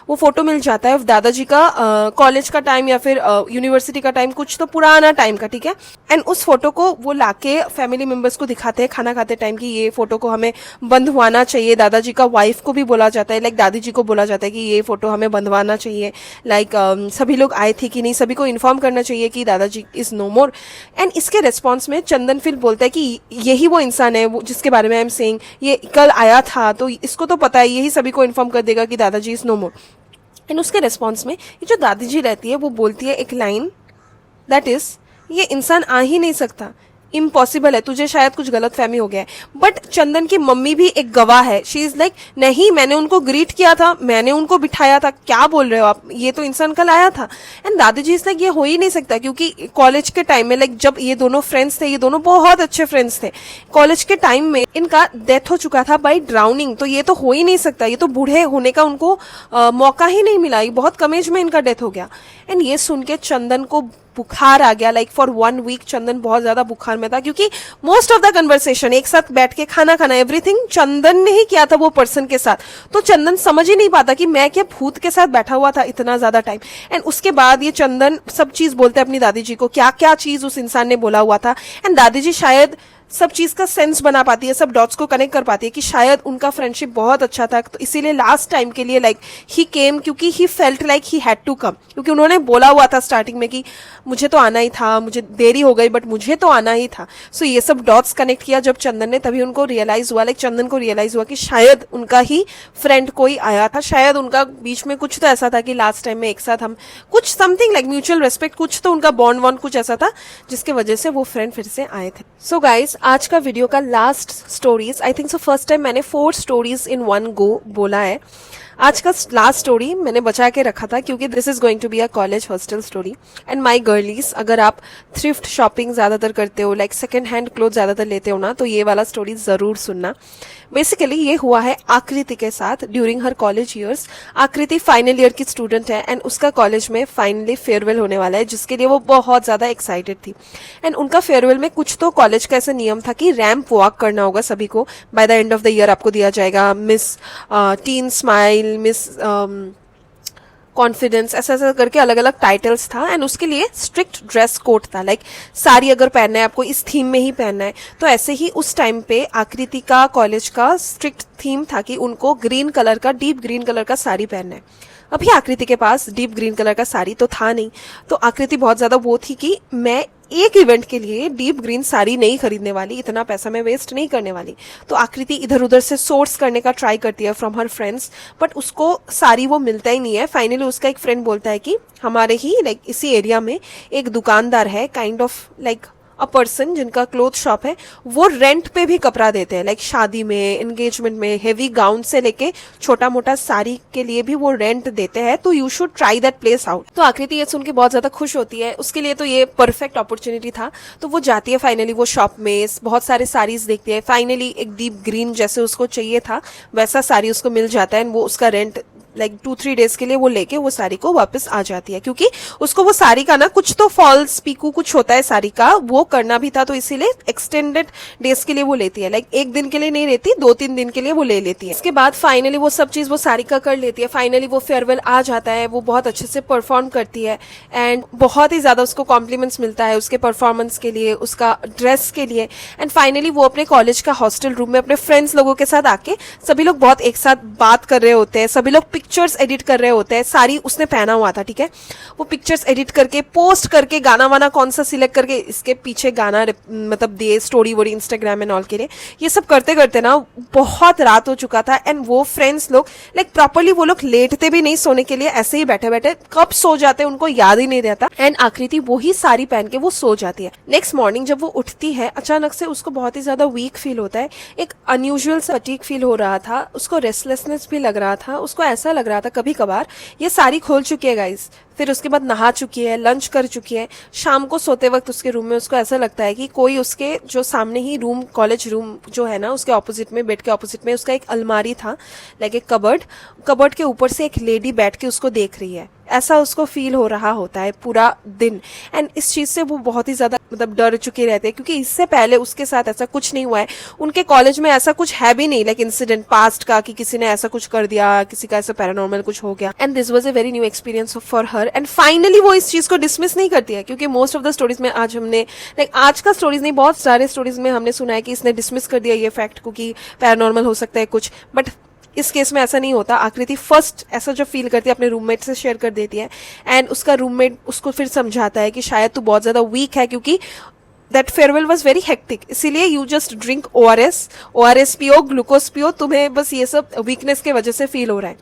वो फोटो मिल जाता है दादाजी का कॉलेज का टाइम या फिर यूनिवर्सिटी का टाइम, कुछ तो पुराना टाइम का, ठीक है। एंड उस फोटो को वो लाके फैमिली मेंबर्स को दिखाते हैं खाना खाते टाइम की ये फोटो को हमें बंधवाना चाहिए। दादाजी का वाइफ को भी बोला जाता है, लाइक दादी जी को बोला जाता है कि ये फोटो हमें बंधवाना चाहिए। लाइक सभी लोग आए थे कि नहीं, सभी को इन्फॉर्म करना चाहिए कि दादाजी इज नो मोर। एंड इसके रिस्पॉन्स में चंदन फिर बोलता है कि यही वो इंसान है वो जिसके बारे में आई एम सेइंग, ये कल आया था तो इसको तो पता है, यही सभी को इन्फॉर्म कर देगा कि दादाजी इज नो मोर। एंड उसके रिस्पॉन्स में ये जो दादी जी रहती है वो बोलती है एक लाइन, दैट इज ये इंसान आ ही नहीं सकता, इम्पॉसिबल है, तुझे शायद कुछ गलत फहमी हो गया है। बट चंदन की मम्मी भी एक गवाह है। शी इज लाइक नहीं, मैंने उनको ग्रीट किया था, मैंने उनको बिठाया था, क्या बोल रहे हो आप, ये तो इंसान कल आया था। एंड दादी जी इज लाइक ये हो ही नहीं सकता, क्योंकि कॉलेज के टाइम में लाइक जब ये दोनों फ्रेंड्स थे, ये दोनों बहुत अच्छे फ्रेंड्स थे, कॉलेज के टाइम में इनका डेथ हो चुका था बाई ड्राउनिंग, तो ये तो हो ही नहीं सकता, ये तो बूढ़े होने का उनको मौका ही नहीं मिला, ये बहुत कम एज में इनका डेथ हो गया। एंड ये सुन के चंदन को बुखार आ गया। लाइक फॉर 1 वीक चंदन बहुत ज्यादा बुखार में था, क्योंकि मोस्ट ऑफ द कन्वर्सेशन एक साथ बैठ के खाना खाना एवरीथिंग चंदन ने ही किया था वो पर्सन के साथ। तो चंदन समझ ही नहीं पाता कि मैं क्या भूत के साथ बैठा हुआ था इतना ज्यादा टाइम। एंड उसके बाद ये चंदन सब चीज बोलते हैं अपनी दादी जी को, क्या क्या चीज उस इंसान ने बोला हुआ था। एंड दादी जी शायद सब चीज का सेंस बना पाती है, सब डॉट्स को कनेक्ट कर पाती है कि शायद उनका फ्रेंडशिप बहुत अच्छा था, तो इसीलिए लास्ट टाइम के लिए लाइक ही केम, क्योंकि he felt like he had to come, क्योंकि उन्होंने बोला हुआ था स्टार्टिंग में कि मुझे तो आना ही था, मुझे देरी हो गई बट मुझे तो आना ही था। सो ये सब डॉट्स कनेक्ट किया जब चंदन ने, तभी उनको रियलाइज हुआ, लाइक चंदन को रियलाइज हुआ कि शायद उनका ही फ्रेंड कोई आया था, शायद उनका बीच में कुछ तो ऐसा था कि लास्ट टाइम में एक साथ हम कुछ समथिंग लाइक म्यूचुअल रेस्पेक्ट, कुछ तो उनका बॉन्ड वॉन्ड कुछ ऐसा था जिसके वजह से वो फ्रेंड फिर से आए थे। सो गाइज आज का वीडियो का लास्ट स्टोरीज, आई थिंक सो फर्स्ट टाइम मैंने 4 स्टोरीज इन 1 गो बोला है। आज का लास्ट स्टोरी मैंने बचा के रखा था क्योंकि this is going to be a college hostel story. And my girlies, अगर आप थ्रिफ्ट शॉपिंग ज्यादातर करते हो, लाइक सेकेंड हैंड क्लोथ ज्यादातर लेते हो ना, तो ये वाला स्टोरी जरूर सुनना। बेसिकली ये हुआ है आकृति के साथ ड्यूरिंग हर कॉलेज ईयर्स। आकृति फाइनल ईयर की स्टूडेंट है एंड उसका कॉलेज में फाइनली फेयरवेल होने वाला है, जिसके लिए वो बहुत ज्यादा एक्साइटेड थी। एंड उनका फेयरवेल में कुछ तो कॉलेज का ऐसा नियम था कि रैंप वॉक करना होगा सभी को, by the end of the year आपको दिया जाएगा miss tin smile, miss confidence, ऐसा ऐसा करके अलग अलग टाइटल्स था। एंड उसके लिए स्ट्रिक्ट ड्रेस कोड था, लाइक साड़ी अगर पहनना है आपको इस थीम में ही पहनना है। तो ऐसे ही उस टाइम पे आकृति का कॉलेज का स्ट्रिक्ट थीम था कि उनको ग्रीन कलर का, डीप ग्रीन कलर का साड़ी पहनना है। अभी आकृति के पास डीप ग्रीन कलर का साड़ी तो था नहीं, तो आकृति बहुत ज्यादा वो थी कि मैं एक इवेंट के लिए डीप ग्रीन साड़ी नहीं खरीदने वाली, इतना पैसा मैं वेस्ट नहीं करने वाली। तो आकृति इधर उधर से सोर्स करने का ट्राई करती है फ्रॉम हर फ्रेंड्स, बट उसको साड़ी वो मिलता ही नहीं है। फाइनली उसका एक फ्रेंड बोलता है कि हमारे ही लाइक इसी एरिया में एक दुकानदार है, kind of like a person जिनका क्लोथ शॉप है, वो रेंट पे भी कपड़ा देते हैं, लाइक शादी में, एंगेजमेंट में, हेवी गाउन से लेके छोटा मोटा साड़ी के लिए भी वो रेंट देते हैं, तो you should try that place out. तो आकृति ये सुन के बहुत ज्यादा खुश होती है, उसके लिए तो ये परफेक्ट अपॉर्चुनिटी था। तो वो जाती है फाइनली वो शॉप में, बहुत सारे साड़ीज देखती है, फाइनली एक डीप ग्रीन जैसे उसको चाहिए था वैसा साड़ी उसको मिल जाता है। एंड वो उसका रेंट लाइक 2-3 डेज के लिए वो लेके वो साड़ी को वापस आ जाती है, क्योंकि उसको वो साड़ी का ना कुछ तो फॉल्स पीकू कुछ होता है साड़ी का, वो करना भी था, तो इसीलिए एक्सटेंडेड डेज के लिए वो लेती है, लाइक 1 दिन के लिए नहीं लेती, 2-3 दिन के लिए वो ले लेती है। इसके बाद फाइनली वो सब चीज वो साड़ी का कर लेती है। फाइनली वो फेयरवेल आ जाता है, वो बहुत अच्छे से परफॉर्म करती है एंड बहुत ही ज्यादा उसको कॉम्प्लीमेंट्स मिलता है उसके परफॉर्मेंस के लिए, उसका ड्रेस के लिए। एंड फाइनली वो अपने कॉलेज का हॉस्टल रूम में अपने फ्रेंड्स लोगों के साथ आके, सभी लोग बहुत एक साथ बात कर रहे होते हैं, सभी लोग पिक्चर्स एडिट कर रहे होते हैं। साड़ी उसने पहना हुआ था, ठीक है, वो पिक्चर्स एडिट करके पोस्ट करके, गाना वाना कौन सा सिलेक्ट करके इसके पीछे गाना मतलब दिए, story worry Instagram and all के लिए। ये सब करते करते ना बहुत रात हो चुका था एंड वो फ्रेंड्स लोग लाइक प्रॉपरली वो लोग लेटते भी नहीं सोने के लिए, ऐसे ही बैठे बैठे कब सो जाते उनको याद ही नहीं रहता। एंड आकृति वो ही साड़ी पहन के वो सो जाती है। नेक्स्ट मॉर्निंग जब वो उठती है, अचानक से उसको बहुत ही ज्यादा वीक फील होता है, एक अनयूजुअल फटीग फील हो रहा था, उसको रेस्टलेसनेस भी लग रहा था, उसको ऐसा लग रहा था कभी कभार ये साड़ी खोल चुकी है गाइस, फिर उसके बाद नहा चुकी है, लंच कर चुकी है, शाम को सोते वक्त उसके रूम में उसको ऐसा लगता है कि कोई उसके जो सामने ही रूम, कॉलेज रूम जो है ना, उसके ऑपोजिट में, बेड के ऑपोजिट में उसका एक अलमारी था, लाइक एक कबर्ड के ऊपर से एक लेडी बैठ के उसको देख रही है, ऐसा उसको फील हो रहा होता है पूरा दिन। एंड इस चीज से वो बहुत ही ज्यादा मतलब डर चुके रहते हैं, क्योंकि इससे पहले उसके साथ ऐसा कुछ नहीं हुआ है, उनके कॉलेज में ऐसा कुछ है भी नहीं, लाइक इंसिडेंट पास्ट का कि किसी ने ऐसा कुछ कर दिया, किसी का ऐसा पैरानॉर्मल कुछ हो गया। And this was a very new experience for her. And finally वो इस चीज को डिसमिस नहीं करती है, क्योंकि मोस्ट ऑफ द स्टोरीज में आज हमने, लाइक आज का स्टोरीज नहीं, बहुत सारे स्टोरीज में हमने सुना है कि इसने डिसमिस कर दिया ये फैक्ट को कि पैरानॉर्मल हो सकता है कुछ, बट इस केस में ऐसा नहीं होता। आकृति फर्स्ट ऐसा जो फील करती है अपने रूममेट से शेयर कर देती है एंड उसका रूममेट उसको फिर समझाता है कि शायद तू बहुत ज्यादा वीक है, क्योंकि that farewell was very hectic, इसीलिए यू जस्ट ड्रिंक ORS पियो, ग्लूकोज पियो, तुम्हें बस ये सब वीकनेस के वजह से फील हो रहा है।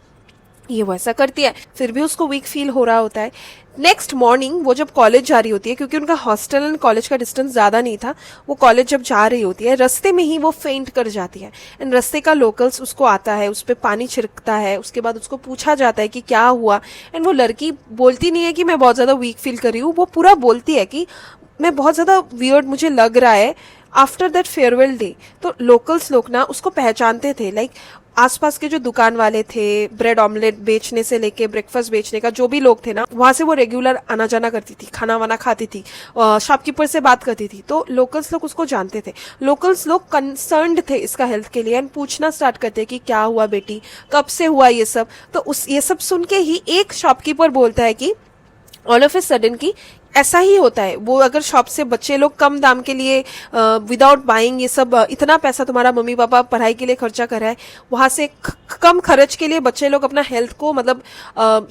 ये वो ऐसा करती है, फिर भी उसको वीक फील हो रहा होता है। नेक्स्ट मॉर्निंग वो जब कॉलेज जा रही होती है, क्योंकि उनका हॉस्टल एंड कॉलेज का डिस्टेंस ज़्यादा नहीं था, वो कॉलेज जब जा रही होती है रास्ते में ही वो फेंट कर जाती है। एंड रास्ते का लोकल्स उसको आता है, उस पर पानी छिड़कता है, उसके बाद उसको पूछा जाता है कि क्या हुआ। एंड वो लड़की बोलती नहीं है कि मैं बहुत ज़्यादा वीक फील कर रही हूँ, वो पूरा बोलती है कि मैं बहुत ज़्यादा वियर्ड मुझे लग रहा है आफ्टर दैट फेयरवेल डे। तो लोकल्स लोग ना उसको पहचानते थे, लाइक आसपास के जो दुकान वाले थे, ब्रेड ऑमलेट बेचने से लेके ब्रेकफास्ट बेचने का जो भी लोग थे ना, वहां से वो रेगुलर आना जाना करती थी, खाना वाना खाती थी, शॉपकीपर से बात करती थी। तो लोकल्स लोग उसको जानते थे। लोकल्स लोग कंसर्न्ड थे इसका हेल्थ के लिए एंड पूछना स्टार्ट करते कि क्या हुआ बेटी, कब से हुआ ये सब। तो उस ये सब सुन के ही एक शॉपकीपर बोलता है कि ऑल ऑफ ए सडन की ऐसा ही होता है, वो अगर शॉप से बच्चे लोग कम दाम के लिए विदाउट बाइंग ये सब इतना पैसा तुम्हारा मम्मी पापा पढ़ाई के लिए खर्चा कर रहा है, वहां से कम खर्च के लिए बच्चे लोग अपना हेल्थ को मतलब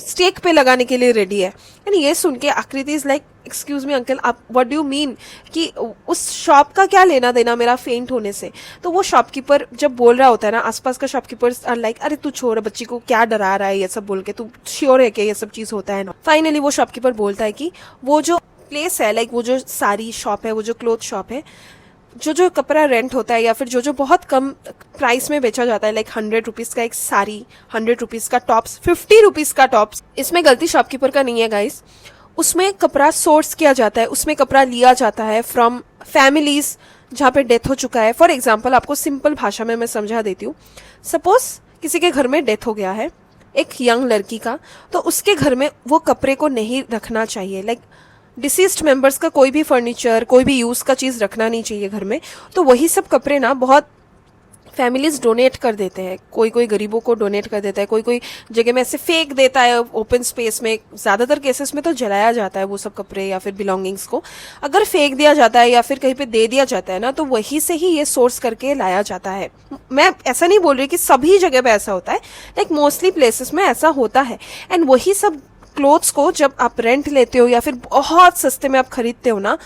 स्टेक पे लगाने के लिए रेडी है। एंड ये सुन के आकृति is like excuse me uncle, आप व्हाट डू यू मीन कि उस शॉप का क्या लेना देना मेरा फेंट होने से। तो वो शॉपकीपर जब बोल रहा होता है ना, आसपास का शॉपकीपर्स आर लाइक अरे तू छोड़, बच्ची को क्या डरा रहा है ये सब बोल के, तू श्योर है कि ये सब चीज होता है ना। फाइनली वो शॉपकीपर बोलता है कि वो जो प्लेस है, लाइक वो जो सारी शॉप है, वो जो क्लोथ शॉप है, जो कपड़ा रेंट होता है या फिर जो बहुत कम प्राइस में बेचा जाता है, लाइक 100 रुपीज का एक साड़ी, 100 रुपीज का टॉप्स, 50 रुपीज का टॉप्स, इसमें गलती शॉपकीपर का नहीं है गाइस। उसमें कपड़ा सोर्स किया जाता है, उसमें कपड़ा लिया जाता है फ्रॉम फैमिलीज जहाँ पे डेथ हो चुका है। फॉर एग्जाम्पल आपको सिंपल भाषा में मैं समझा देती हूँ। सपोज किसी के घर में डेथ हो गया है, एक यंग लड़की का, तो उसके घर में वो कपड़े को नहीं रखना चाहिए। लाइक डिसीज्ड मेंबर्स का कोई भी फर्नीचर, कोई भी यूज का चीज रखना नहीं चाहिए घर में। तो वही सब कपड़े ना बहुत फैमिलीज डोनेट कर देते हैं, कोई कोई गरीबों को डोनेट कर देता है, कोई कोई जगह में ऐसे फेंक देता है ओपन स्पेस में। ज्यादातर केसेस में तो जलाया जाता है वो सब कपड़े या फिर बिलोंगिंग्स को। अगर फेंक दिया जाता है या फिर कहीं पे दे दिया जाता है ना, तो वहीं से ही ये सोर्स करके लाया जाता है। मैं ऐसा नहीं बोल रही कि सभी जगह पे ऐसा होता है, लाइक मोस्टली प्लेसेस में ऐसा होता है। एंड वही सब क्लोथ्स को जब आप रेंट लेते हो या फिर बहुत सस्ते में आप खरीदते हो ना,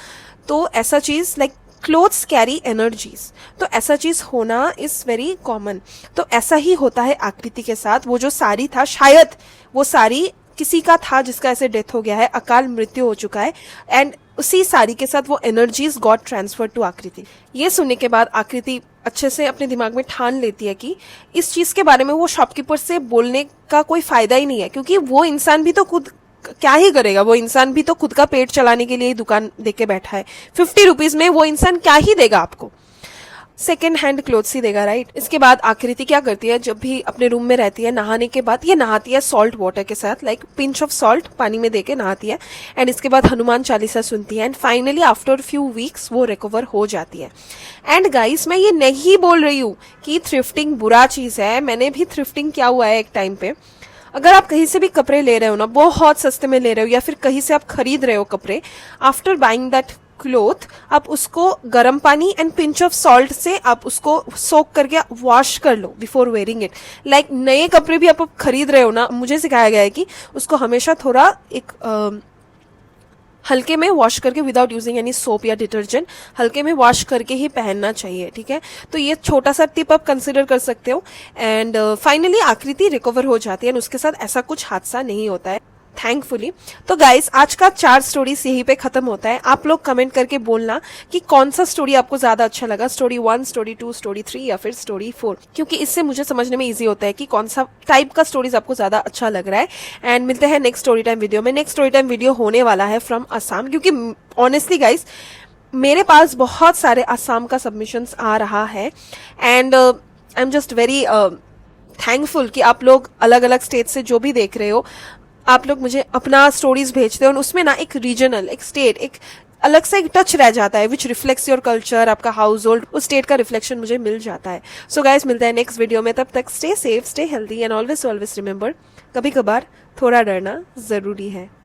तो ऐसा चीज लाइक क्लोथ्स कैरी एनर्जीज, तो ऐसा चीज होना इज वेरी कॉमन। तो ऐसा ही होता है आकृति के साथ। वो जो साड़ी था, शायद वो साड़ी किसी का था जिसका ऐसे डेथ हो गया है, अकाल मृत्यु हो चुका है, एंड उसी साड़ी के साथ वो एनर्जीज गॉट ट्रांसफर टू आकृति। ये सुनने के बाद आकृति अच्छे से अपने दिमाग में ठान लेती है कि इस चीज के बारे में वो शॉपकीपर से बोलने का कोई फायदा ही नहीं है, क्योंकि वो इंसान भी तो खुद क्या ही करेगा, वो इंसान भी तो खुद का पेट चलाने के लिए दुकान देके बैठा है। 50 रुपीज में वो इंसान क्या ही देगा आपको, सेकेंड हैंड क्लोथ्स ही देगा, राइट। इसके बाद आकृति क्या करती है, जब भी अपने रूम में रहती है, नहाने के बाद ये नहाती है सॉल्ट वाटर के साथ, लाइक पिंच ऑफ सॉल्ट पानी में देके नहाती है। एंड इसके बाद हनुमान चालीसा सुनती है and finally after few weeks वो रिकवर हो जाती है। एंड गाइस, मैं ये नहीं बोल रही हूँ कि थ्रिफ्टिंग बुरा चीज है, मैंने भी थ्रिफ्टिंग किया हुआ है एक टाइम पे। अगर आप कहीं से भी कपड़े ले रहे हो ना, बहुत सस्ते में ले रहे हो या फिर कहीं से आप खरीद रहे हो कपड़े, आफ्टर बाइंग दैट क्लोथ आप उसको गर्म पानी एंड पिंच ऑफ सॉल्ट से आप उसको सोक करके वॉश कर लो बिफोर वेयरिंग इट। लाइक नए कपड़े भी आप खरीद रहे हो ना, मुझे सिखाया गया है कि उसको हमेशा थोड़ा एक हल्के में वॉश करके, विदाउट यूजिंग एनी सोप या डिटर्जेंट, हल्के में वॉश करके ही पहनना चाहिए, ठीक है। तो ये छोटा सा टिप आप कंसिडर कर सकते हो। एंड फाइनली आकृति रिकवर हो जाती है एंड उसके साथ ऐसा कुछ हादसा नहीं होता है, थैंकफुली। तो गाइस, आज का 4 स्टोरीज यहीं पे खत्म होता है। आप लोग कमेंट करके बोलना कि कौन सा स्टोरी आपको ज्यादा अच्छा लगा, स्टोरी 1, स्टोरी 2, स्टोरी 3 या फिर स्टोरी 4, क्योंकि इससे मुझे समझने में इजी होता है कि कौन सा टाइप का स्टोरीज आपको ज्यादा अच्छा लग रहा है। एंड मिलते हैं नेक्स्ट स्टोरी टाइम वीडियो में। नेक्स्ट स्टोरी टाइम वीडियो होने वाला है फ्रॉम असम, क्योंकि ऑनेस्टली गाइस मेरे पास बहुत सारे असम का सबमिशंस आ रहा है and I am just very thankful कि आप लोग अलग अलग स्टेट से जो भी देख रहे हो, आप लोग मुझे अपना स्टोरीज भेजते हो और उसमें ना एक रीजनल, एक स्टेट, एक अलग से एक टच रह जाता है विच रिफ्लेक्ट्स योर कल्चर, आपका हाउस होल्ड, उस स्टेट का रिफ्लेक्शन मुझे मिल जाता है। सो गाइस, मिलते हैं नेक्स्ट वीडियो में। तब तक stay safe, stay healthy and always always remember, कभी कभार थोड़ा डरना जरूरी है।